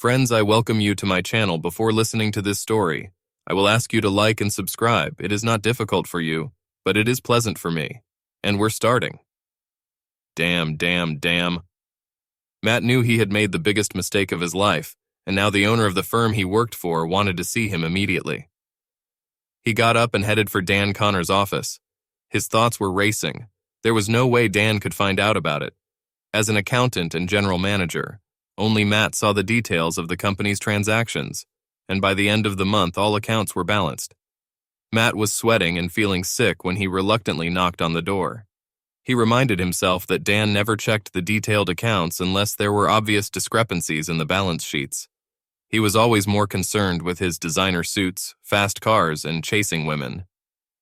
Friends, I welcome you to my channel. Before listening to this story, I will ask you to like and subscribe. It is not difficult for you, but it is pleasant for me. And we're starting. Damn. Matt knew he had made the biggest mistake of his life, and now the owner of the firm he worked for wanted to see him immediately. He got up and headed for Dan Connor's office. His thoughts were racing. There was no way Dan could find out about it. As an accountant and general manager, only Matt saw the details of the company's transactions, and by the end of the month all accounts were balanced. Matt was sweating and feeling sick when he reluctantly knocked on the door. He reminded himself that Dan never checked the detailed accounts unless there were obvious discrepancies in the balance sheets. He was always more concerned with his designer suits, fast cars, and chasing women.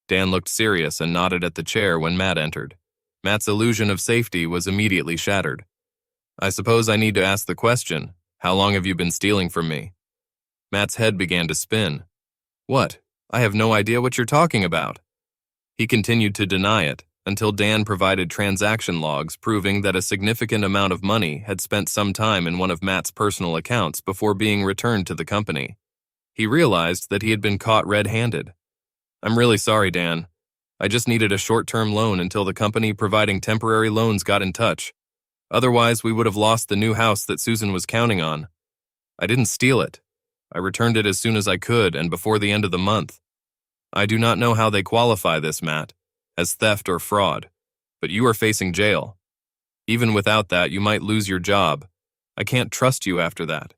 Dan looked serious and nodded at the chair when Matt entered. Matt's illusion of safety was immediately shattered. I suppose I need to ask the question, how long have you been stealing from me? Matt's head began to spin. What? I have no idea what you're talking about. He continued to deny it until Dan provided transaction logs proving that a significant amount of money had spent some time in one of Matt's personal accounts before being returned to the company. He realized that he had been caught red-handed. I'm really sorry, Dan. I just needed a short-term loan until the company providing temporary loans got in touch. Otherwise, we would have lost the new house that Susan was counting on. I didn't steal it. I returned it as soon as I could and before the end of the month. I do not know how they qualify this, Matt, as theft or fraud, but you are facing jail. Even without that, you might lose your job. I can't trust you after that.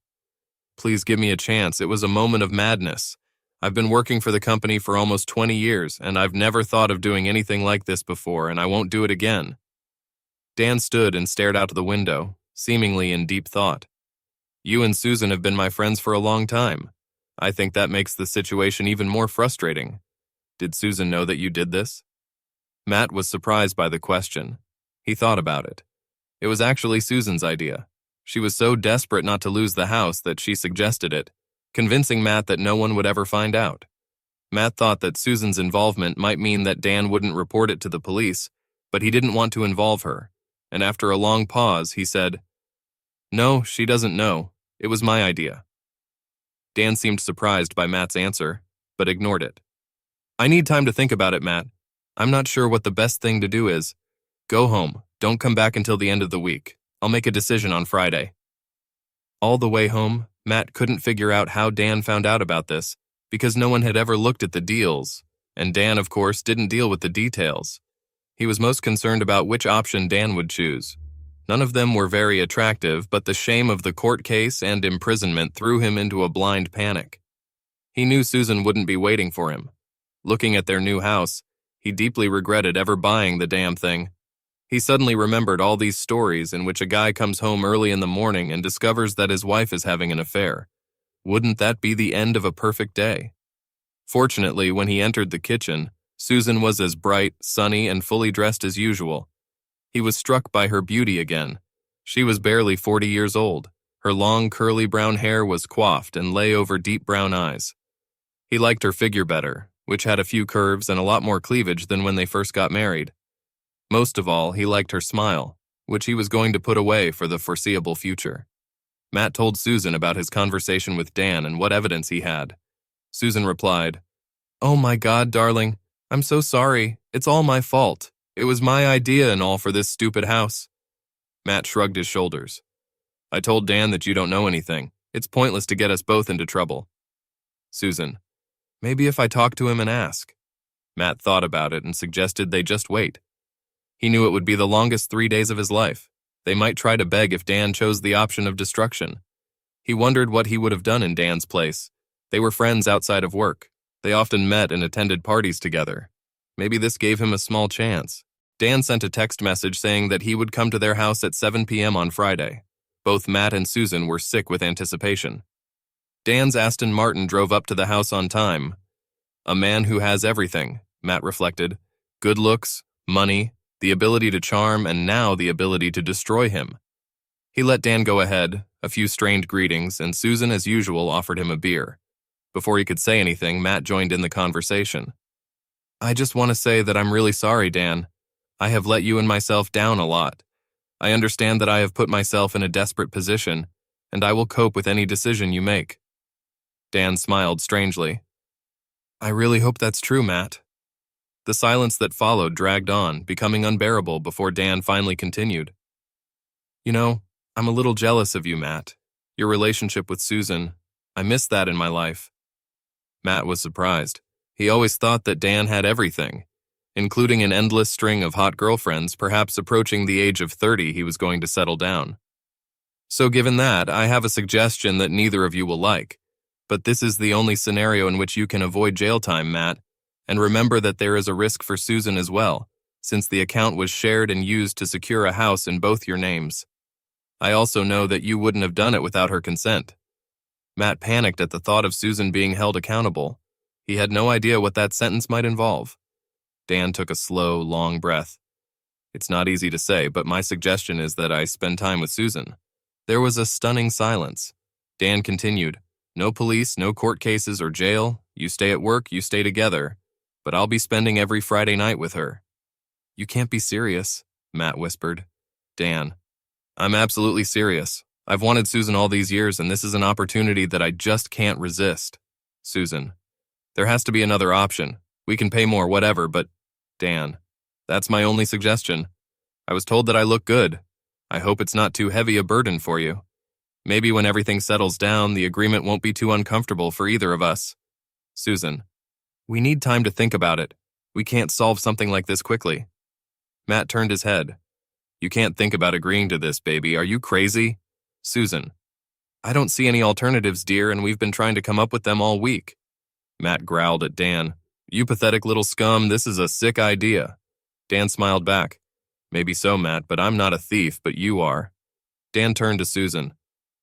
Please give me a chance. It was a moment of madness. I've been working for the company for almost 20 years, and I've never thought of doing anything like this before, and I won't do it again. Dan stood and stared out the window, seemingly in deep thought. You and Susan have been my friends for a long time. I think that makes the situation even more frustrating. Did Susan know that you did this? Matt was surprised by the question. He thought about it. It was actually Susan's idea. She was so desperate not to lose the house that she suggested it, convincing Matt that no one would ever find out. Matt thought that Susan's involvement might mean that Dan wouldn't report it to the police, but he didn't want to involve her. And after a long pause, he said, No, she doesn't know. It was my idea. Dan seemed surprised by Matt's answer, but ignored it. I need time to think about it, Matt. I'm not sure what the best thing to do is. Go home. Don't come back until the end of the week. I'll make a decision on Friday. All the way home, Matt couldn't figure out how Dan found out about this, because no one had ever looked at the deals, and Dan, of course, didn't deal with the details. He was most concerned about which option Dan would choose. None of them were very attractive, but the shame of the court case and imprisonment threw him into a blind panic. He knew Susan wouldn't be waiting for him. Looking at their new house, he deeply regretted ever buying the damn thing. He suddenly remembered all these stories in which a guy comes home early in the morning and discovers that his wife is having an affair. Wouldn't that be the end of a perfect day? Fortunately, when he entered the kitchen, Susan was as bright, sunny, and fully dressed as usual. He was struck by her beauty again. She was barely 40 years old. Her long, curly brown hair was coiffed and lay over deep brown eyes. He liked her figure better, which had a few curves and a lot more cleavage than when they first got married. Most of all, he liked her smile, which he was going to put away for the foreseeable future. Matt told Susan about his conversation with Dan and what evidence he had. Susan replied, Oh my God, darling. I'm so sorry. It's all my fault. It was my idea and all for this stupid house. Matt shrugged his shoulders. I told Dan that you don't know anything. It's pointless to get us both into trouble. Susan, maybe if I talk to him and ask. Matt thought about it and suggested they just wait. He knew it would be the longest 3 days of his life. They might try to beg if Dan chose the option of destruction. He wondered what he would have done in Dan's place. They were friends outside of work. They often met and attended parties together. Maybe this gave him a small chance. Dan sent a text message saying that he would come to their house at 7 p.m. on Friday. Both Matt and Susan were sick with anticipation. Dan's Aston Martin drove up to the house on time. A man who has everything, Matt reflected. Good looks, money, the ability to charm, and now the ability to destroy him. He let Dan go ahead, a few strained greetings, and Susan, as usual, offered him a beer. Before he could say anything, Matt joined in the conversation. I just want to say that I'm really sorry, Dan. I have let you and myself down a lot. I understand that I have put myself in a desperate position, and I will cope with any decision you make." Dan smiled strangely. "I really hope that's true, Matt." The silence that followed dragged on, becoming unbearable before Dan finally continued. "You know, I'm a little jealous of you, Matt. Your relationship with Susan, I miss that in my life." Matt was surprised. He always thought that Dan had everything, including an endless string of hot girlfriends. Perhaps approaching the age of 30, he was going to settle down. "So given that, I have a suggestion that neither of you will like. But this is the only scenario in which you can avoid jail time, Matt. And remember that there is a risk for Susan as well, since the account was shared and used to secure a house in both your names. I also know that you wouldn't have done it without her consent." Matt panicked at the thought of Susan being held accountable. He had no idea what that sentence might involve. Dan took a slow, long breath. "It's not easy to say, but my suggestion is that I spend time with Susan." There was a stunning silence. Dan continued, "No police, no court cases or jail. You stay at work, you stay together. But I'll be spending every Friday night with her." "You can't be serious," Matt whispered. Dan, "I'm absolutely serious. I've wanted Susan all these years, and this is an opportunity that I just can't resist." Susan, "There has to be another option. We can pay more, whatever, but..." Dan, "That's my only suggestion. I was told that I look good. I hope it's not too heavy a burden for you. Maybe when everything settles down, the agreement won't be too uncomfortable for either of us." Susan, "We need time to think about it. We can't solve something like this quickly." Matt turned his head. "You can't think about agreeing to this, baby. Are you crazy?" Susan, "I don't see any alternatives, dear, and we've been trying to come up with them all week." Matt growled at Dan. "You pathetic little scum, this is a sick idea." Dan smiled back. "Maybe so, Matt, but I'm not a thief, but you are." Dan turned to Susan.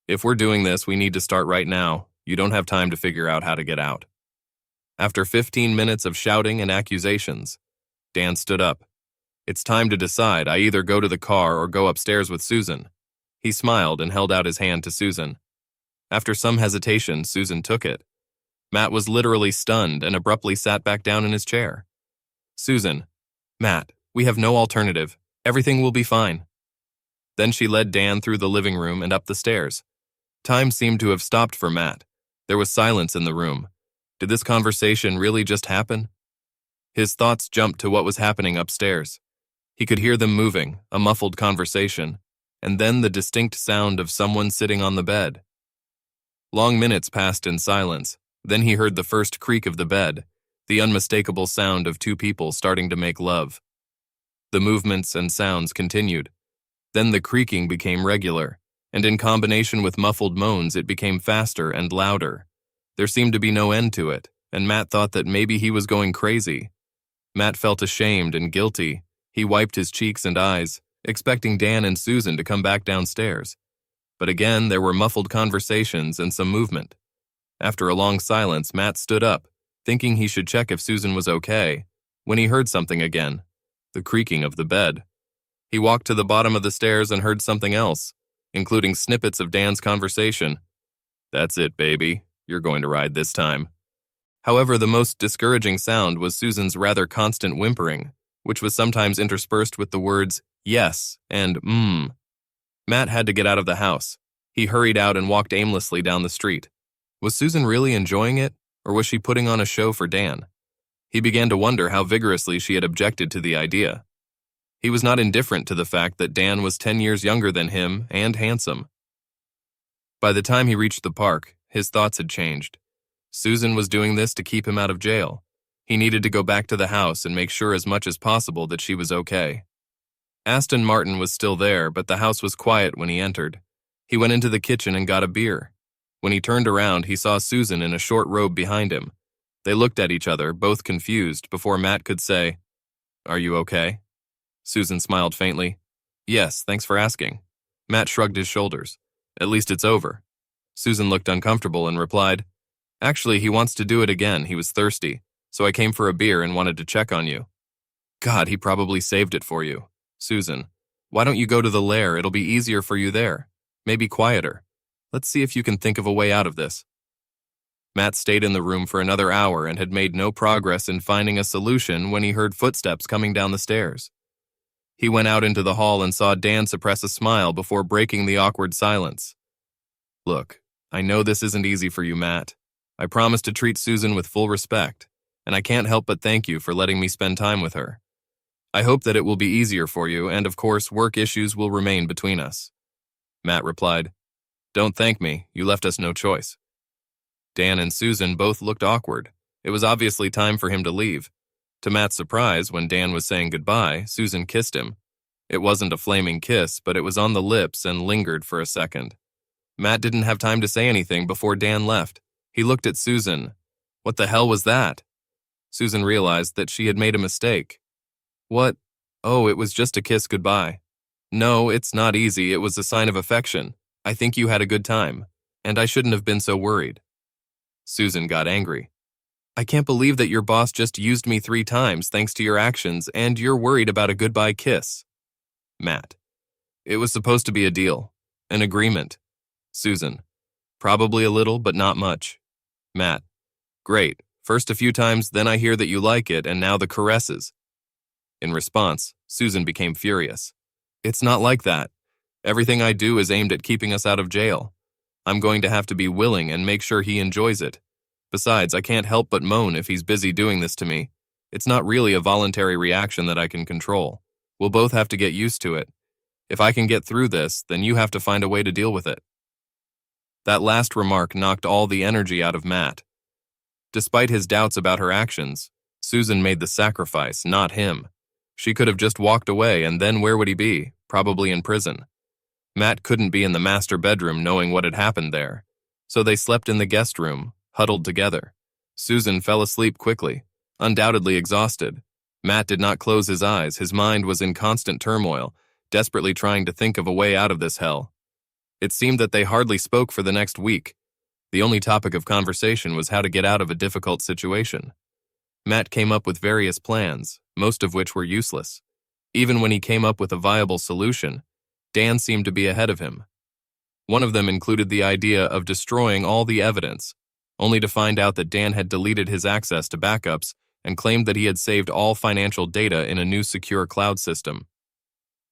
"If we're doing this, we need to start right now. You don't have time to figure out how to get out." After 15 minutes of shouting and accusations, Dan stood up. "It's time to decide. I either go to the car or go upstairs with Susan." He smiled and held out his hand to Susan. After some hesitation, Susan took it. Matt was literally stunned and abruptly sat back down in his chair. Susan, "Matt, we have no alternative. Everything will be fine." Then she led Dan through the living room and up the stairs. Time seemed to have stopped for Matt. There was silence in the room. Did this conversation really just happen? His thoughts jumped to what was happening upstairs. He could hear them moving, a muffled conversation, and then the distinct sound of someone sitting on the bed. Long minutes passed in silence. Then he heard the first creak of the bed, the unmistakable sound of two people starting to make love. The movements and sounds continued. Then the creaking became regular, and in combination with muffled moans, it became faster and louder. There seemed to be no end to it, and Matt thought that maybe he was going crazy. Matt felt ashamed and guilty. He wiped his cheeks and eyes, expecting Dan and Susan to come back downstairs. But again, there were muffled conversations and some movement. After a long silence, Matt stood up, thinking he should check if Susan was okay, when he heard something again, the creaking of the bed. He walked to the bottom of the stairs and heard something else, including snippets of Dan's conversation. "That's it, baby. You're going to ride this time." However, the most discouraging sound was Susan's rather constant whimpering, which was sometimes interspersed with the words "yes" and Matt had to get out of the house. He hurried out and walked aimlessly down the street. Was Susan really enjoying it, or was she putting on a show for Dan? He began to wonder how vigorously she had objected to the idea. He was not indifferent to the fact that Dan was 10 years younger than him and handsome. By the time he reached the park, his thoughts had changed. Susan was doing this to keep him out of jail. He needed to go back to the house and make sure as much as possible that she was okay. Aston Martin was still there, but the house was quiet when he entered. He went into the kitchen and got a beer. When he turned around, he saw Susan in a short robe behind him. They looked at each other, both confused, before Matt could say, "Are you okay?" Susan smiled faintly. "Yes, thanks for asking." Matt shrugged his shoulders. "At least it's over." Susan looked uncomfortable and replied, "Actually, he wants to do it again. He was thirsty, so I came for a beer and wanted to check on you." "God, he probably saved it for you." Susan, "Why don't you go to the lair? It'll be easier for you there. Maybe quieter. Let's see if you can think of a way out of this." Matt stayed in the room for another hour and had made no progress in finding a solution when he heard footsteps coming down the stairs. He went out into the hall and saw Dan suppress a smile before breaking the awkward silence. Look, I know this isn't easy for you, Matt. I promise to treat Susan with full respect, and I can't help but thank you for letting me spend time with her. I hope that it will be easier for you, and of course, work issues will remain between us. Matt replied, Don't thank me, you left us no choice. Dan and Susan both looked awkward. It was obviously time for him to leave. To Matt's surprise, when Dan was saying goodbye, Susan kissed him. It wasn't a flaming kiss, but it was on the lips and lingered for a second. Matt didn't have time to say anything before Dan left. He looked at Susan. What the hell was that? Susan realized that she had made a mistake. What? Oh, it was just a kiss goodbye. No, it's not easy. It was a sign of affection. I think you had a good time, and I shouldn't have been so worried. Susan got angry. I can't believe that your boss just used me 3 times thanks to your actions, and you're worried about a goodbye kiss. Matt. It was supposed to be a deal. An agreement. Susan. Probably a little, but not much. Matt. Great. First a few times, then I hear that you like it, and now the caresses. In response, Susan became furious. It's not like that. Everything I do is aimed at keeping us out of jail. I'm going to have to be willing and make sure he enjoys it. Besides, I can't help but moan if he's busy doing this to me. It's not really a voluntary reaction that I can control. We'll both have to get used to it. If I can get through this, then you have to find a way to deal with it. That last remark knocked all the energy out of Matt. Despite his doubts about her actions, Susan made the sacrifice, not him. She could have just walked away, and then where would he be? Probably in prison. Matt couldn't be in the master bedroom knowing what had happened there. So they slept in the guest room, huddled together. Susan fell asleep quickly, undoubtedly exhausted. Matt did not close his eyes. His mind was in constant turmoil, desperately trying to think of a way out of this hell. It seemed that they hardly spoke for the next week. The only topic of conversation was how to get out of a difficult situation. Matt came up with various plans, most of which were useless. Even when he came up with a viable solution, Dan seemed to be ahead of him. One of them included the idea of destroying all the evidence, only to find out that Dan had deleted his access to backups and claimed that he had saved all financial data in a new secure cloud system.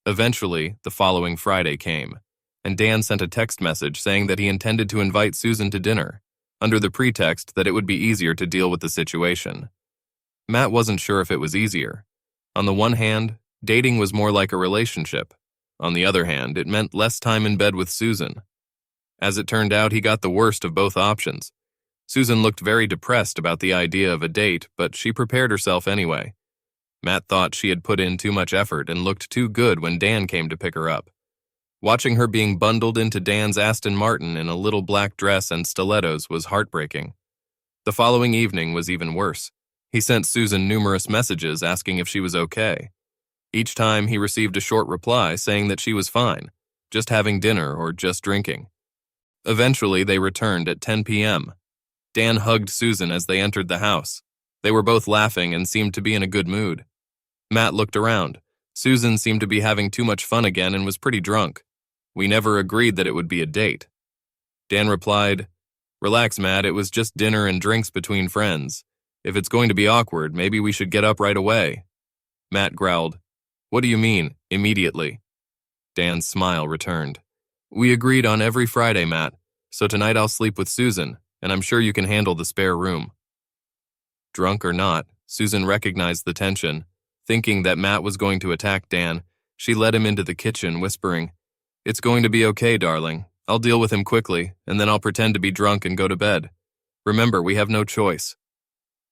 Eventually, the following Friday came, and Dan sent a text message saying that he intended to invite Susan to dinner, under the pretext that it would be easier to deal with the situation. Matt wasn't sure if it was easier. On the one hand, dating was more like a relationship. On the other hand, it meant less time in bed with Susan. As it turned out, he got the worst of both options. Susan looked very depressed about the idea of a date, but she prepared herself anyway. Matt thought she had put in too much effort and looked too good when Dan came to pick her up. Watching her being bundled into Dan's Aston Martin in a little black dress and stilettos was heartbreaking. The following evening was even worse. He sent Susan numerous messages asking if she was okay. Each time he received a short reply saying that she was fine, just having dinner or just drinking. Eventually, they returned at 10 p.m. Dan hugged Susan as they entered the house. They were both laughing and seemed to be in a good mood. Matt looked around. Susan seemed to be having too much fun again and was pretty drunk. We never agreed that it would be a date. Dan replied, Relax, Matt, it was just dinner and drinks between friends. If it's going to be awkward, maybe we should get up right away. Matt growled, What do you mean, immediately? Dan's smile returned. We agreed on every Friday, Matt, so tonight I'll sleep with Susan, and I'm sure you can handle the spare room. Drunk or not, Susan recognized the tension. Thinking that Matt was going to attack Dan, she led him into the kitchen, whispering, It's going to be okay, darling. I'll deal with him quickly, and then I'll pretend to be drunk and go to bed. Remember, we have no choice.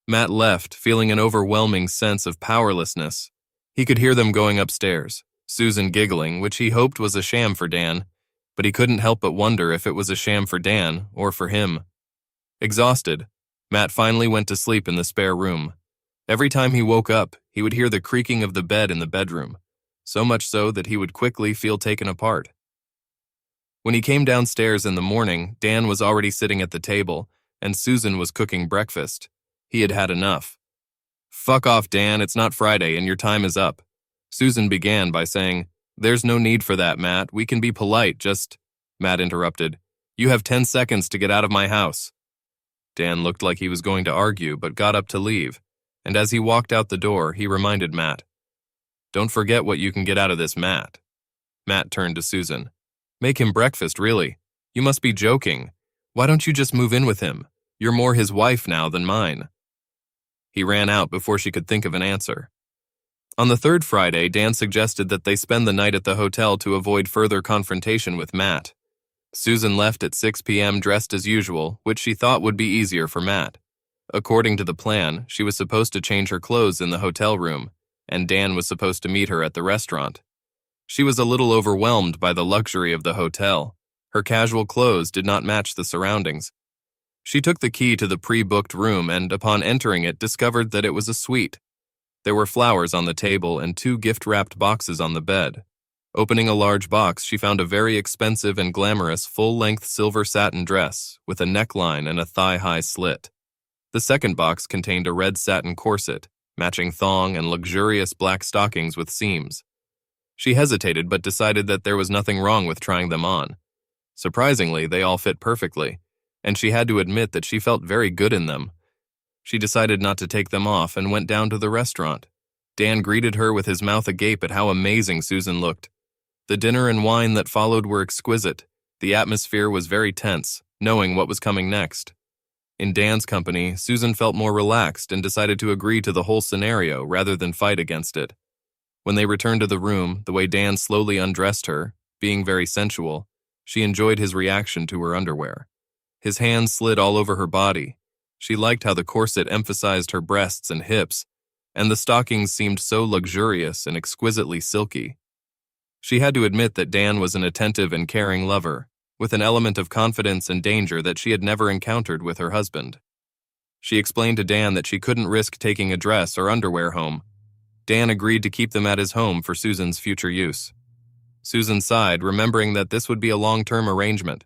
Matt left, feeling an overwhelming sense of powerlessness. He could hear them going upstairs, Susan giggling, which he hoped was a sham for Dan, but he couldn't help but wonder if it was a sham for Dan or for him. Exhausted, Matt finally went to sleep in the spare room. Every time he woke up, he would hear the creaking of the bed in the bedroom, so much so that he would quickly feel taken apart. When he came downstairs in the morning, Dan was already sitting at the table, and Susan was cooking breakfast. He had had enough. Fuck off, Dan, it's not Friday and your time is up. Susan began by saying, There's no need for that, Matt. We can be polite, just... Matt interrupted. You have 10 seconds to get out of my house. Dan looked like he was going to argue, but got up to leave. And as he walked out the door, he reminded Matt, Don't forget what you can get out of this, Matt. Matt turned to Susan. Make him breakfast, really. You must be joking. Why don't you just move in with him? You're more his wife now than mine." He ran out before she could think of an answer. On the third Friday, Dan suggested that they spend the night at the hotel to avoid further confrontation with Matt. Susan left at 6 p.m. dressed as usual, which she thought would be easier for Matt. According to the plan, she was supposed to change her clothes in the hotel room, and Dan was supposed to meet her at the restaurant. She was a little overwhelmed by the luxury of the hotel. Her casual clothes did not match the surroundings. She took the key to the pre-booked room and, upon entering it, discovered that it was a suite. There were flowers on the table and 2 gift-wrapped boxes on the bed. Opening a large box, she found a very expensive and glamorous full-length silver satin dress with a neckline and a thigh-high slit. The second box contained a red satin corset, matching thong and luxurious black stockings with seams. She hesitated but decided that there was nothing wrong with trying them on. Surprisingly, they all fit perfectly, and she had to admit that she felt very good in them. She decided not to take them off and went down to the restaurant. Dan greeted her with his mouth agape at how amazing Susan looked. The dinner and wine that followed were exquisite. The atmosphere was very tense, knowing what was coming next. In Dan's company, Susan felt more relaxed and decided to agree to the whole scenario rather than fight against it. When they returned to the room, the way Dan slowly undressed her, being very sensual, she enjoyed his reaction to her underwear. His hands slid all over her body. She liked how the corset emphasized her breasts and hips, and the stockings seemed so luxurious and exquisitely silky. She had to admit that Dan was an attentive and caring lover, with an element of confidence and danger that she had never encountered with her husband. She explained to Dan that she couldn't risk taking a dress or underwear home. Dan agreed to keep them at his home for Susan's future use. Susan sighed, remembering that this would be a long-term arrangement.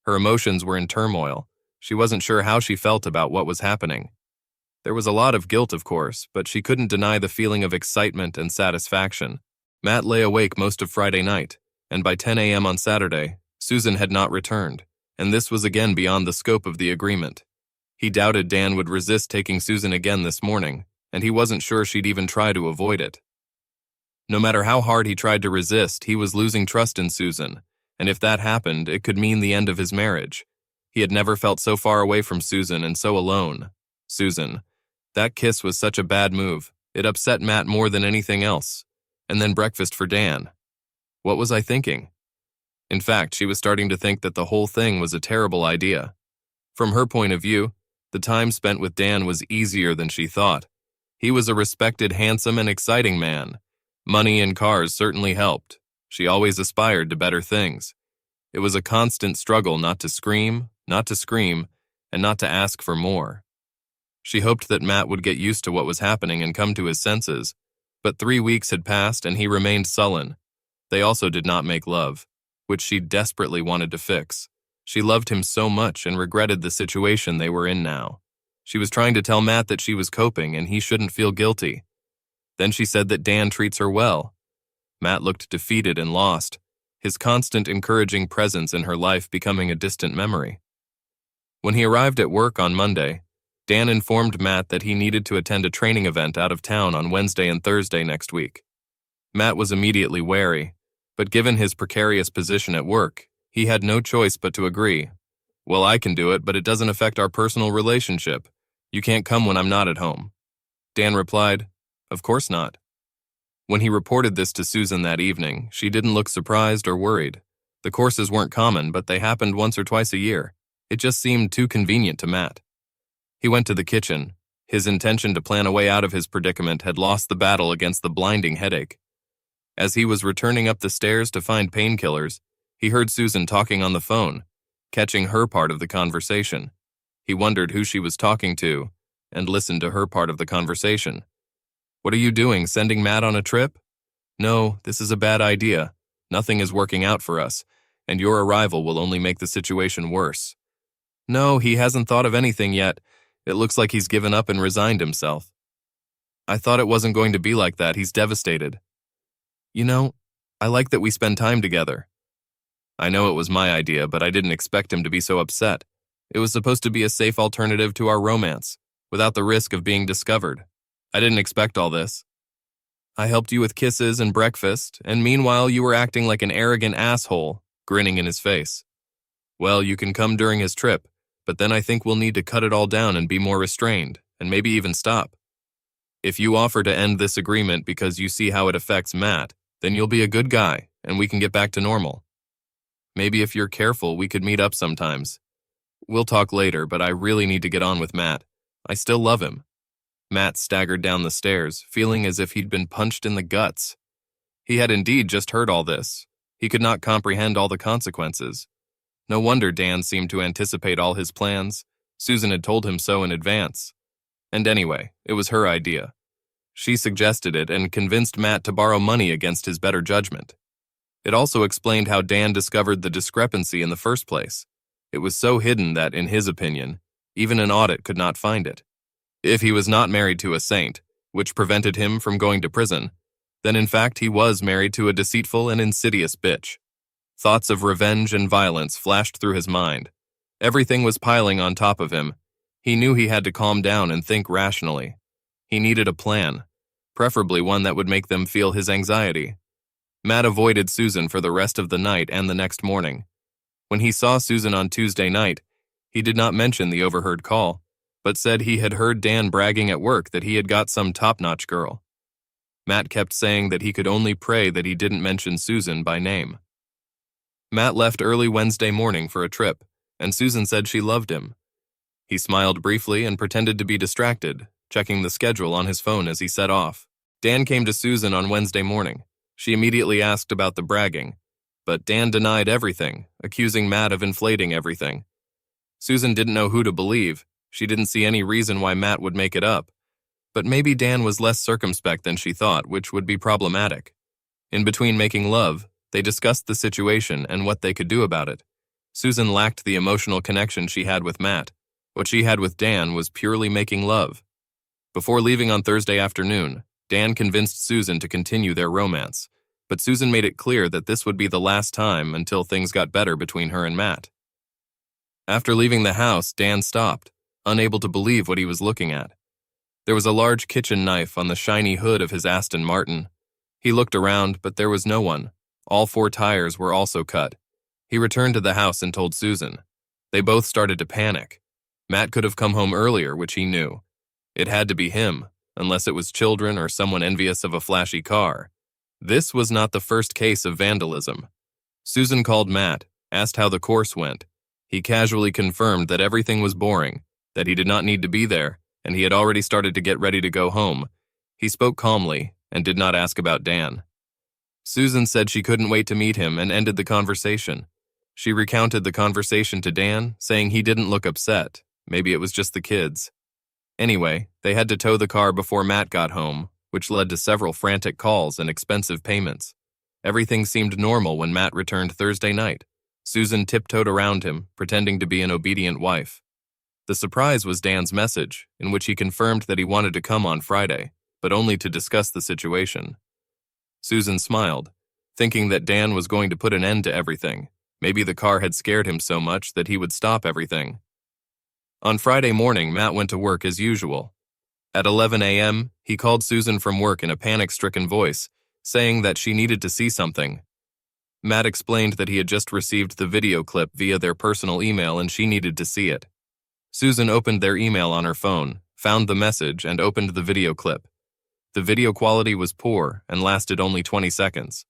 Her emotions were in turmoil. She wasn't sure how she felt about what was happening. There was a lot of guilt, of course, but she couldn't deny the feeling of excitement and satisfaction. Matt lay awake most of Friday night, and by 10 a.m. on Saturday, Susan had not returned, and this was again beyond the scope of the agreement. He doubted Dan would resist taking Susan again this morning, and he wasn't sure she'd even try to avoid it. No matter how hard he tried to resist, he was losing trust in Susan, and if that happened, it could mean the end of his marriage. He had never felt so far away from Susan and so alone. Susan. That kiss was such a bad move. It upset Matt more than anything else. And then breakfast for Dan. What was I thinking? In fact, she was starting to think that the whole thing was a terrible idea. From her point of view, the time spent with Dan was easier than she thought. He was a respected, handsome, and exciting man. Money and cars certainly helped. She always aspired to better things. It was a constant struggle not to scream, and not to ask for more. She hoped that Matt would get used to what was happening and come to his senses, but 3 weeks had passed and he remained sullen. They also did not make love, which she desperately wanted to fix. She loved him so much and regretted the situation they were in now. She was trying to tell Matt that she was coping and he shouldn't feel guilty. Then she said that Dan treats her well. Matt looked defeated and lost, his constant encouraging presence in her life becoming a distant memory. When he arrived at work on Monday, Dan informed Matt that he needed to attend a training event out of town on Wednesday and Thursday next week. Matt was immediately wary, but given his precarious position at work, he had no choice but to agree. "Well, I can do it, but it doesn't affect our personal relationship. You can't come when I'm not at home." Dan replied, "Of course not." When he reported this to Susan that evening, she didn't look surprised or worried. The courses weren't common, but they happened once or twice a year. It just seemed too convenient to Matt. He went to the kitchen. His intention to plan a way out of his predicament had lost the battle against the blinding headache. As he was returning up the stairs to find painkillers, he heard Susan talking on the phone, catching her part of the conversation. He wondered who she was talking to and listened to her part of the conversation. "What are you doing, sending Matt on a trip?" "No, this is a bad idea. Nothing is working out for us, and your arrival will only make the situation worse." "No, he hasn't thought of anything yet. It looks like he's given up and resigned himself." "I thought it wasn't going to be like that. He's devastated." "You know, I like that we spend time together." "I know it was my idea, but I didn't expect him to be so upset. It was supposed to be a safe alternative to our romance, without the risk of being discovered. I didn't expect all this. I helped you with kisses and breakfast, and meanwhile you were acting like an arrogant asshole," grinning in his face. Well, you can come during his trip, but then I think we'll need to cut it all down and be more restrained, and maybe even stop. If you offer to end this agreement because you see how it affects Matt, then you'll be a good guy, and we can get back to normal. Maybe if you're careful, we could meet up sometimes. We'll talk later, but I really need to get on with Matt. I still love him. Matt staggered down the stairs, feeling as if he'd been punched in the guts. He had indeed just heard all this. He could not comprehend all the consequences. No wonder Dan seemed to anticipate all his plans. Susan had told him so in advance. And anyway, it was her idea. She suggested it and convinced Matt to borrow money against his better judgment. It also explained how Dan discovered the discrepancy in the first place. It was so hidden that, in his opinion, even an audit could not find it. If he was not married to a saint, which prevented him from going to prison, then in fact he was married to a deceitful and insidious bitch. Thoughts of revenge and violence flashed through his mind. Everything was piling on top of him. He knew he had to calm down and think rationally. He needed a plan, preferably one that would make them feel his anxiety. Matt avoided Susan for the rest of the night and the next morning. When he saw Susan on Tuesday night, he did not mention the overheard call, but said he had heard Dan bragging at work that he had got some top-notch girl. Matt kept saying that he could only pray that he didn't mention Susan by name. Matt left early Wednesday morning for a trip, and Susan said she loved him. He smiled briefly and pretended to be distracted, checking the schedule on his phone as he set off. Dan came to Susan on Wednesday morning. She immediately asked about the bragging, but Dan denied everything, accusing Matt of inflating everything. Susan didn't know who to believe. She didn't see any reason why Matt would make it up. But maybe Dan was less circumspect than she thought, which would be problematic. In between making love, they discussed the situation and what they could do about it. Susan lacked the emotional connection she had with Matt. What she had with Dan was purely making love. Before leaving on Thursday afternoon, Dan convinced Susan to continue their romance, but Susan made it clear that this would be the last time until things got better between her and Matt. After leaving the house, Dan stopped, unable to believe what he was looking at. There was a large kitchen knife on the shiny hood of his Aston Martin. He looked around, but there was no one. All 4 tires were also cut. He returned to the house and told Susan. They both started to panic. Matt could have come home earlier, which he knew. It had to be him, unless it was children or someone envious of a flashy car. This was not the first case of vandalism. Susan called Matt, asked how the course went. He casually confirmed that everything was boring, that he did not need to be there, and he had already started to get ready to go home. He spoke calmly and did not ask about Dan. Susan said she couldn't wait to meet him and ended the conversation. She recounted the conversation to Dan, saying he didn't look upset. Maybe it was just the kids. Anyway, they had to tow the car before Matt got home, which led to several frantic calls and expensive payments. Everything seemed normal when Matt returned Thursday night. Susan tiptoed around him, pretending to be an obedient wife. The surprise was Dan's message, in which he confirmed that he wanted to come on Friday, but only to discuss the situation. Susan smiled, thinking that Dan was going to put an end to everything. Maybe the car had scared him so much that he would stop everything. On Friday morning, Matt went to work as usual. At 11 a.m., he called Susan from work in a panic-stricken voice, saying that she needed to see something. Matt explained that he had just received the video clip via their personal email and she needed to see it. Susan opened their email on her phone, found the message, and opened the video clip. The video quality was poor and lasted only 20 seconds.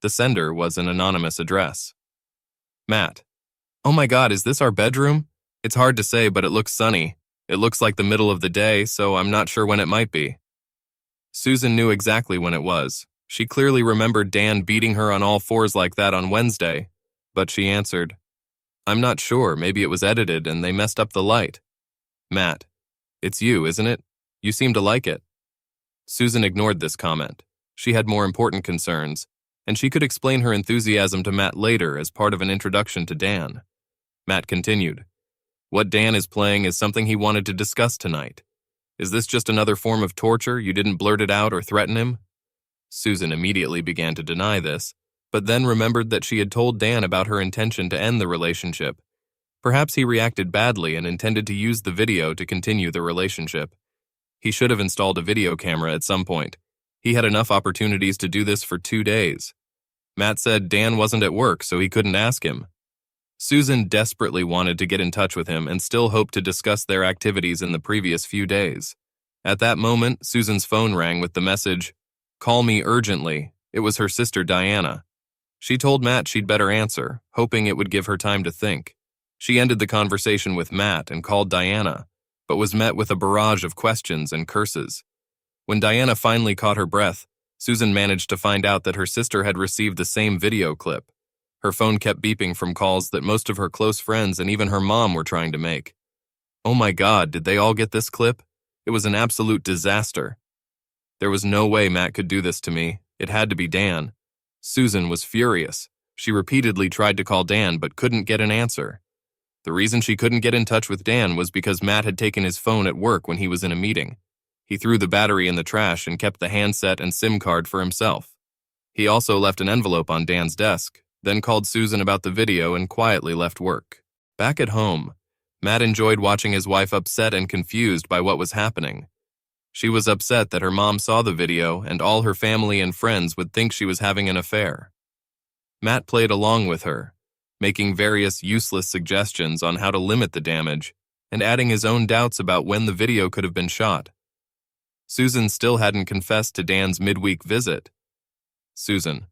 The sender was an anonymous address. Matt: "Oh my God, is this our bedroom? It's hard to say, but it looks sunny. It looks like the middle of the day, so I'm not sure when it might be." Susan knew exactly when it was. She clearly remembered Dan beating her on all 4s like that on Wednesday, but she answered, "I'm not sure, maybe it was edited and they messed up the light." Matt: "It's you, isn't it? You seem to like it." Susan ignored this comment. She had more important concerns, and she could explain her enthusiasm to Matt later as part of an introduction to Dan. Matt continued, "What Dan is playing is something he wanted to discuss tonight. Is this just another form of torture? You didn't blurt it out or threaten him?" Susan immediately began to deny this, but then remembered that she had told Dan about her intention to end the relationship. Perhaps he reacted badly and intended to use the video to continue the relationship. He should have installed a video camera at some point. He had enough opportunities to do this for 2 days. Matt said Dan wasn't at work, so he couldn't ask him. Susan desperately wanted to get in touch with him and still hoped to discuss their activities in the previous few days. At that moment, Susan's phone rang with the message, "Call me urgently." It was her sister Diana. She told Matt she'd better answer, hoping it would give her time to think. She ended the conversation with Matt and called Diana, but was met with a barrage of questions and curses. When Diana finally caught her breath, Susan managed to find out that her sister had received the same video clip. Her phone kept beeping from calls that most of her close friends and even her mom were trying to make. Oh my God, did they all get this clip? It was an absolute disaster. There was no way Matt could do this to me. It had to be Dan. Susan was furious. She repeatedly tried to call Dan but couldn't get an answer. The reason she couldn't get in touch with Dan was because Matt had taken his phone at work when he was in a meeting. He threw the battery in the trash and kept the handset and SIM card for himself. He also left an envelope on Dan's desk, then called Susan about the video and quietly left work. Back at home, Matt enjoyed watching his wife upset and confused by what was happening. She was upset that her mom saw the video and all her family and friends would think she was having an affair. Matt played along with her, making various useless suggestions on how to limit the damage and adding his own doubts about when the video could have been shot. Susan still hadn't confessed to Dan's midweek visit. Susan.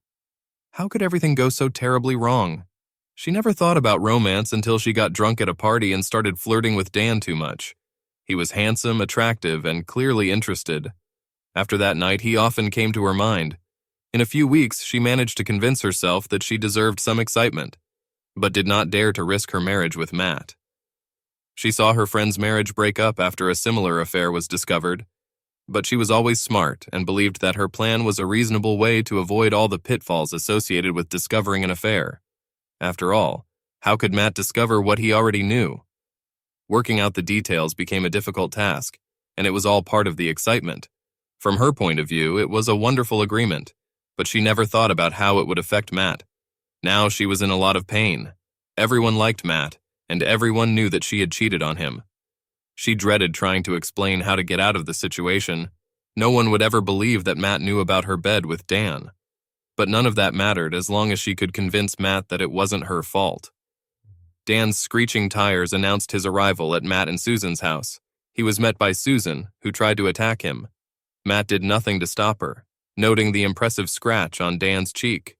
How could everything go so terribly wrong? She never thought about romance until she got drunk at a party and started flirting with Dan too much. He was handsome, attractive, and clearly interested. After that night, he often came to her mind. In a few weeks, she managed to convince herself that she deserved some excitement, but did not dare to risk her marriage with Matt. She saw her friend's marriage break up after a similar affair was discovered, but she was always smart and believed that her plan was a reasonable way to avoid all the pitfalls associated with discovering an affair. After all, how could Matt discover what he already knew? Working out the details became a difficult task, and it was all part of the excitement. From her point of view, it was a wonderful agreement, but she never thought about how it would affect Matt. Now she was in a lot of pain. Everyone liked Matt, and everyone knew that she had cheated on him. She dreaded trying to explain how to get out of the situation. No one would ever believe that Matt knew about her bed with Dan. But none of that mattered as long as she could convince Matt that it wasn't her fault. Dan's screeching tires announced his arrival at Matt and Susan's house. He was met by Susan, who tried to attack him. Matt did nothing to stop her, noting the impressive scratch on Dan's cheek.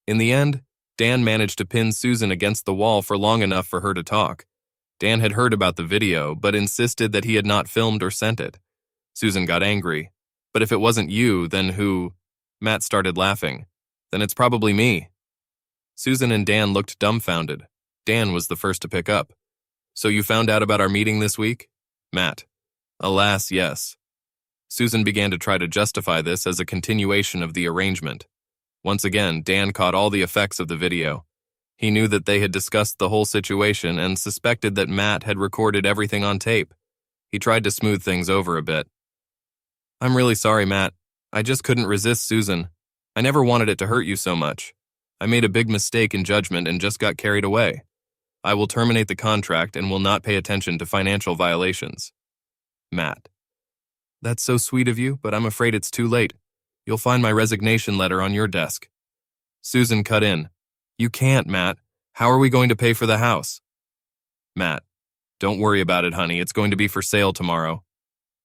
In the end, Dan managed to pin Susan against the wall for long enough for her to talk. Dan had heard about the video, but insisted that he had not filmed or sent it. Susan got angry. But if it wasn't you, then who? Matt started laughing. Then it's probably me. Susan and Dan looked dumbfounded. Dan was the first to pick up. So you found out about our meeting this week? Matt. Alas, yes. Susan began to try to justify this as a continuation of the arrangement. Once again, Dan caught all the effects of the video. He knew that they had discussed the whole situation and suspected that Matt had recorded everything on tape. He tried to smooth things over a bit. I'm really sorry, Matt. I just couldn't resist Susan. I never wanted it to hurt you so much. I made a big mistake in judgment and just got carried away. I will terminate the contract and will not pay attention to financial violations. Matt. That's so sweet of you, but I'm afraid it's too late. You'll find my resignation letter on your desk. Susan cut in. You can't, Matt. How are we going to pay for the house? Matt. Don't worry about it, honey. It's going to be for sale tomorrow.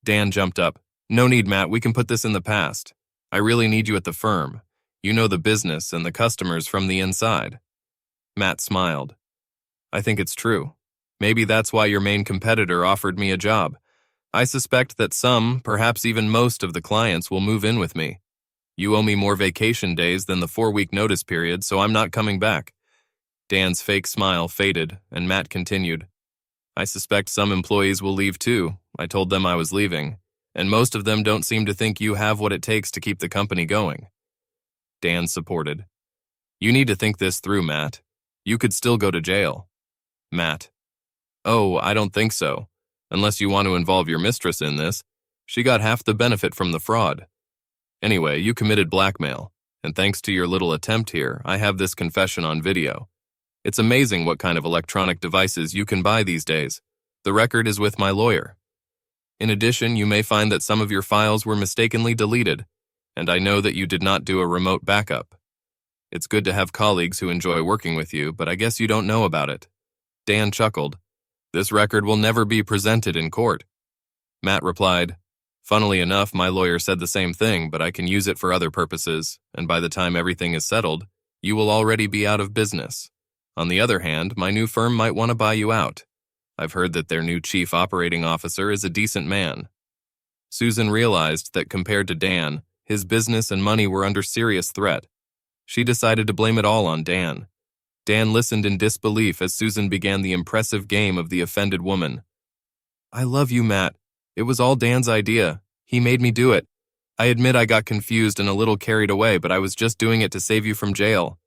Dan jumped up. No need, Matt. We can put this in the past. I really need you at the firm. You know the business and the customers from the inside. Matt smiled. I think it's true. Maybe that's why your main competitor offered me a job. I suspect that some, perhaps even most of the clients will move in with me. You owe me more vacation days than the 4-week notice period, so I'm not coming back. Dan's fake smile faded, and Matt continued. I suspect some employees will leave too. I told them I was leaving, and most of them don't seem to think you have what it takes to keep the company going. Dan supported. You need to think this through, Matt. You could still go to jail. Matt. Oh, I don't think so. Unless you want to involve your mistress in this. She got half the benefit from the fraud. Anyway, you committed blackmail, and thanks to your little attempt here, I have this confession on video. It's amazing what kind of electronic devices you can buy these days. The record is with my lawyer. In addition, you may find that some of your files were mistakenly deleted, and I know that you did not do a remote backup. It's good to have colleagues who enjoy working with you, but I guess you don't know about it. Dan chuckled. This record will never be presented in court. Matt replied, funnily enough, my lawyer said the same thing, but I can use it for other purposes, and by the time everything is settled, you will already be out of business. On the other hand, my new firm might want to buy you out. I've heard that their new chief operating officer is a decent man. Susan realized that compared to Dan, his business and money were under serious threat. She decided to blame it all on Dan. Dan listened in disbelief as Susan began the impressive game of the offended woman. I love you, Matt. It was all Dan's idea. He made me do it. I admit I got confused and a little carried away, but I was just doing it to save you from jail.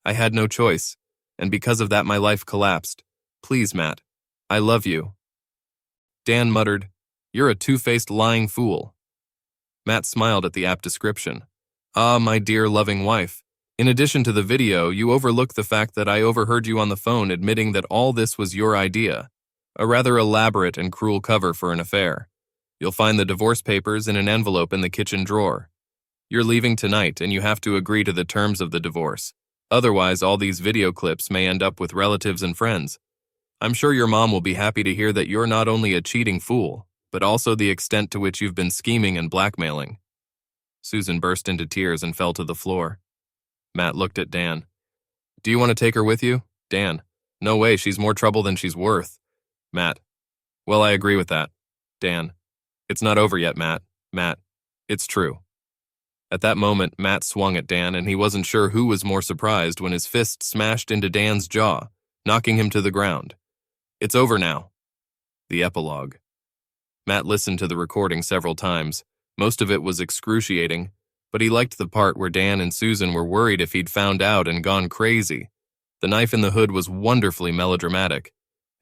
I had no choice, and because of that my life collapsed. Please, Matt. I love you. Dan muttered, You're a two-faced lying fool. Matt smiled at the apt description. Ah, my dear loving wife. In addition to the video, you overlook the fact that I overheard you on the phone admitting that all this was your idea. A rather elaborate and cruel cover for an affair. You'll find the divorce papers in an envelope in the kitchen drawer. You're leaving tonight and you have to agree to the terms of the divorce. Otherwise, all these video clips may end up with relatives and friends. I'm sure your mom will be happy to hear that you're not only a cheating fool, but also the extent to which you've been scheming and blackmailing. Susan burst into tears and fell to the floor. Matt looked at Dan. Do you want to take her with you? Dan. No way, she's more trouble than she's worth. Matt. Well, I agree with that. Dan. It's not over yet, Matt. Matt. It's true. At that moment, Matt swung at Dan, and he wasn't sure who was more surprised when his fist smashed into Dan's jaw, knocking him to the ground. It's over now. The epilogue. Matt listened to the recording several times. Most of it was excruciating, but he liked the part where Dan and Susan were worried if he'd found out and gone crazy. The knife in the hood was wonderfully melodramatic,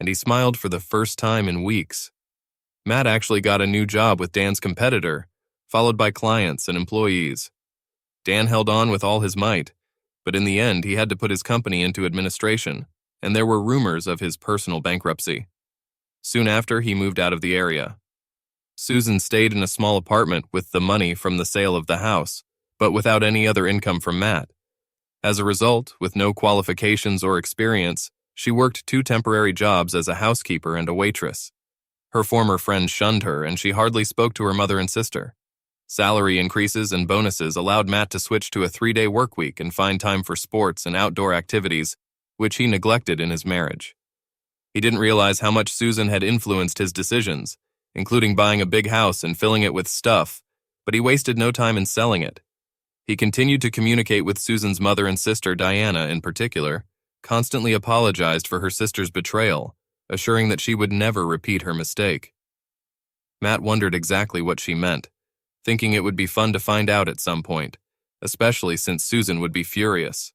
and he smiled for the first time in weeks. Matt actually got a new job with Dan's competitor, followed by clients and employees. Dan held on with all his might, but in the end he had to put his company into administration, and there were rumors of his personal bankruptcy. Soon after, he moved out of the area. Susan stayed in a small apartment with the money from the sale of the house, but without any other income from Matt. As a result, with no qualifications or experience, she worked 2 temporary jobs as a housekeeper and a waitress. Her former friends shunned her, and she hardly spoke to her mother and sister. Salary increases and bonuses allowed Matt to switch to a 3-day work week and find time for sports and outdoor activities, which he neglected in his marriage. He didn't realize how much Susan had influenced his decisions, including buying a big house and filling it with stuff, but he wasted no time in selling it. He continued to communicate with Susan's mother and sister, Diana in particular, constantly apologized for her sister's betrayal, assuring that she would never repeat her mistake. Matt wondered exactly what she meant, thinking it would be fun to find out at some point, especially since Susan would be furious.